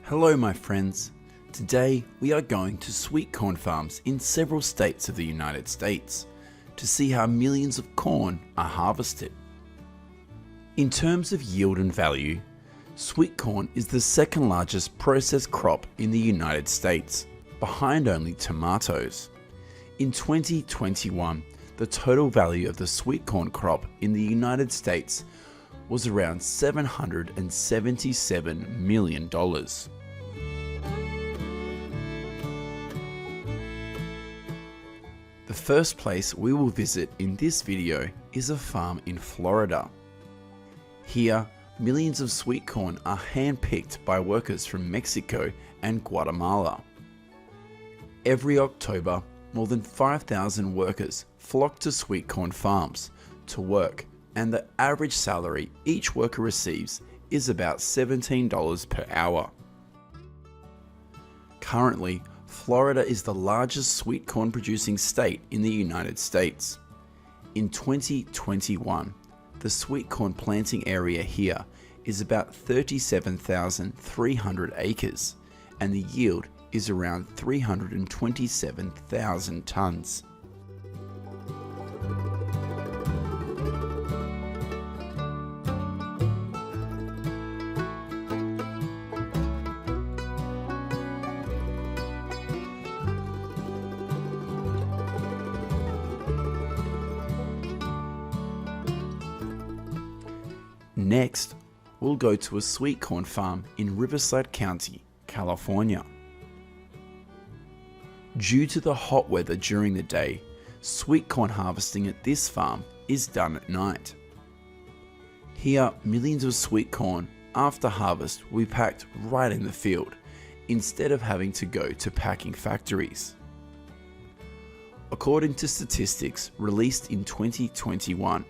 Hello my friends, today we are going to sweet corn farms in several states of the United States to see how millions of corn are harvested. In terms of yield and value, sweet corn is the second largest processed crop in the United States, behind only tomatoes. In 2021, the total value of the sweet corn crop in the United States was around $777 million. The first place we will visit in this video is a farm in Florida. Here, millions of sweet corn are hand-picked by workers from Mexico and Guatemala. Every October, more than 5,000 workers flock to sweet corn farms to work, and the average salary each worker receives is about $17 per hour. Currently, Florida is the largest sweet corn producing state in the United States. In 2021, the sweet corn planting area here is about 37,300 acres, and the yield is around 327,000 tons. Next, we'll go to a sweet corn farm in Riverside County, California. Due to the hot weather during the day, sweet corn harvesting at this farm is done at night. Here, millions of sweet corn after harvest will be packed right in the field, instead of having to go to packing factories. According to statistics released in 2021,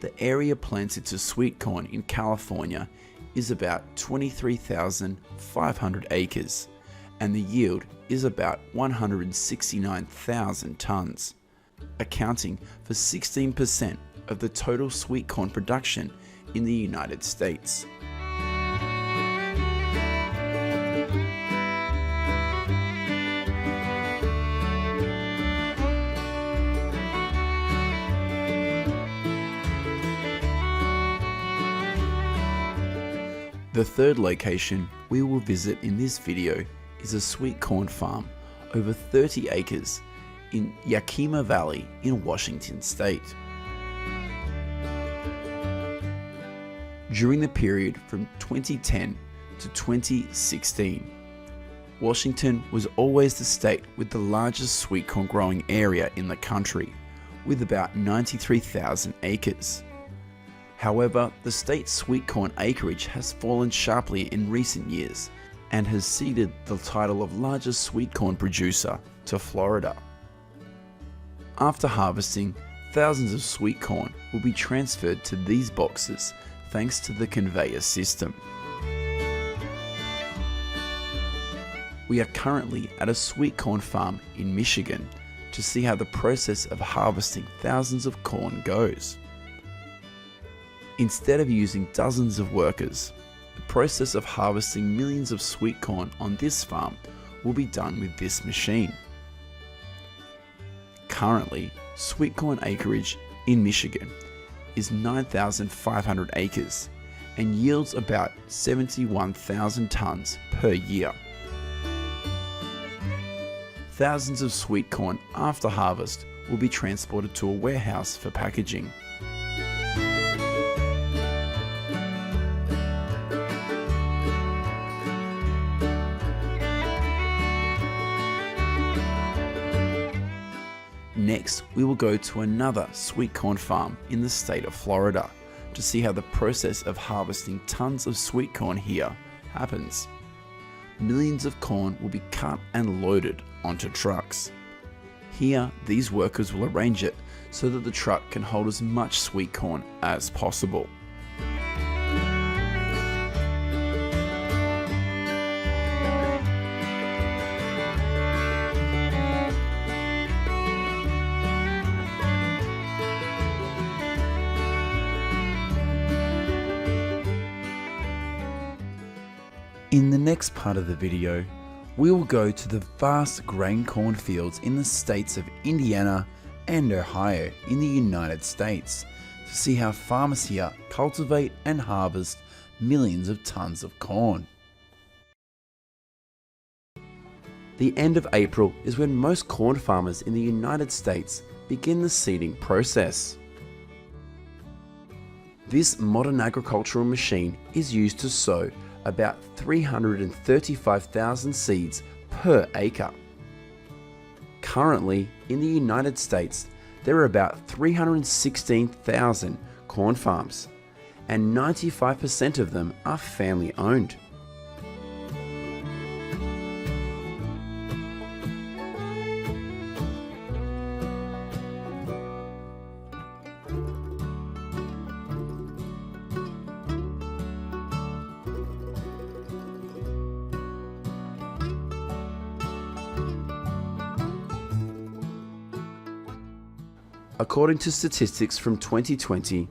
the area planted to sweet corn in California is about 23,500 acres, and the yield is about 169,000 tons, accounting for 16% of the total sweet corn production in the United States. The third location we will visit in this video is a sweet corn farm over 30 acres in Yakima Valley in Washington State. During the period from 2010 to 2016, Washington was always the state with the largest sweet corn growing area in the country, with about 93,000 acres. However, the state's sweet corn acreage has fallen sharply in recent years and has ceded the title of largest sweet corn producer to Florida. After harvesting, thousands of sweet corn will be transferred to these boxes thanks to the conveyor system. We are currently at a sweet corn farm in Michigan to see how the process of harvesting thousands of corn goes. Instead of using dozens of workers, the process of harvesting millions of sweet corn on this farm will be done with this machine. Currently, sweet corn acreage in Michigan is 9,500 acres and yields about 71,000 tons per year. Thousands of sweet corn after harvest will be transported to a warehouse for packaging. Next, we will go to another sweet corn farm in the state of Florida to see how the process of harvesting tons of sweet corn here happens. Millions of corn will be cut and loaded onto trucks. Here, these workers will arrange it so that the truck can hold as much sweet corn as possible. In the next part of the video, we will go to the vast grain corn fields in the states of Indiana and Ohio in the United States to see how farmers here cultivate and harvest millions of tons of corn. The end of April is when most corn farmers in the United States begin the seeding process. This modern agricultural machine is used to sow about 335,000 seeds per acre. Currently, in the United States, there are about 316,000 corn farms, and 95% of them are family owned. According to statistics from 2020,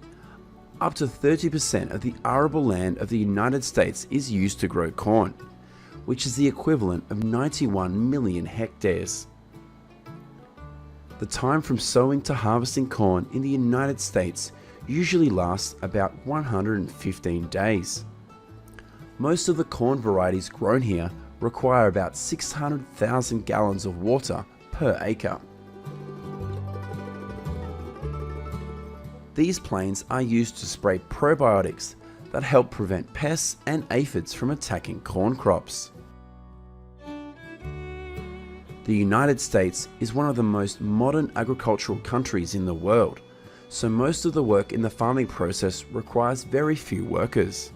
up to 30% of the arable land of the United States is used to grow corn, which is the equivalent of 91 million hectares. The time from sowing to harvesting corn in the United States usually lasts about 115 days. Most of the corn varieties grown here require about 600,000 gallons of water per acre. These planes are used to spray probiotics that help prevent pests and aphids from attacking corn crops. The United States is one of the most modern agricultural countries in the world, so most of the work in the farming process requires very few workers.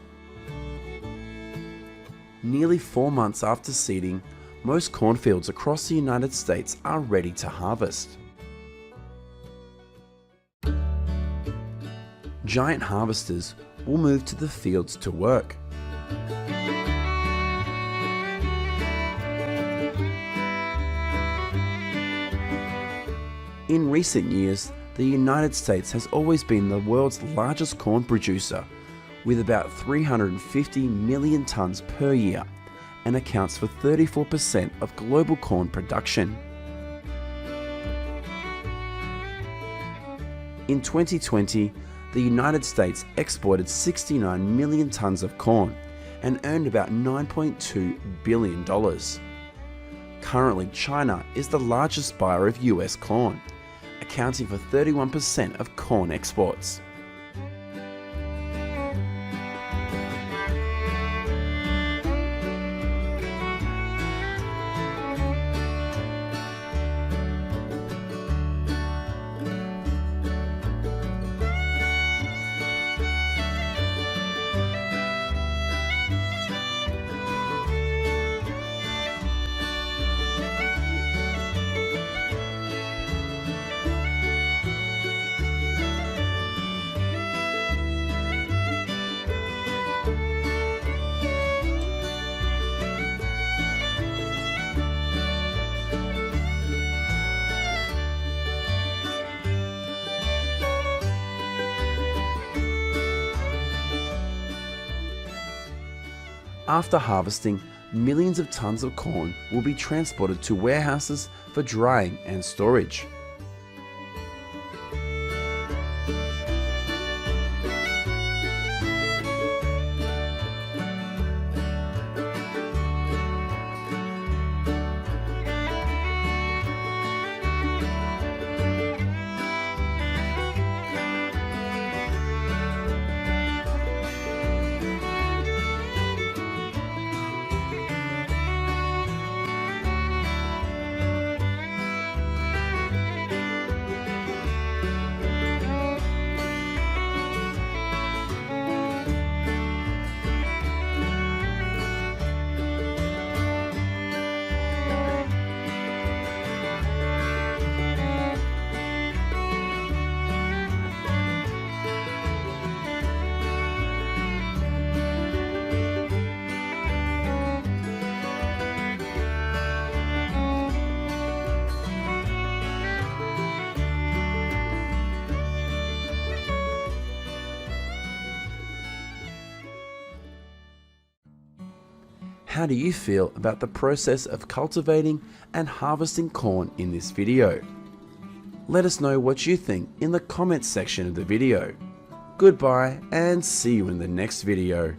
Nearly 4 months after seeding, most cornfields across the United States are ready to harvest. Giant harvesters will move to the fields to work. In recent years, the United States has always been the world's largest corn producer, with about 350 million tons per year, and accounts for 34% of global corn production. In 2020, the United States exported 69 million tons of corn and earned about $9.2 billion. Currently, China is the largest buyer of US corn, accounting for 31% of corn exports. After harvesting, millions of tons of corn will be transported to warehouses for drying and storage. How do you feel about the process of cultivating and harvesting corn in this video? Let us know what you think in the comments section of the video. Goodbye and see you in the next video.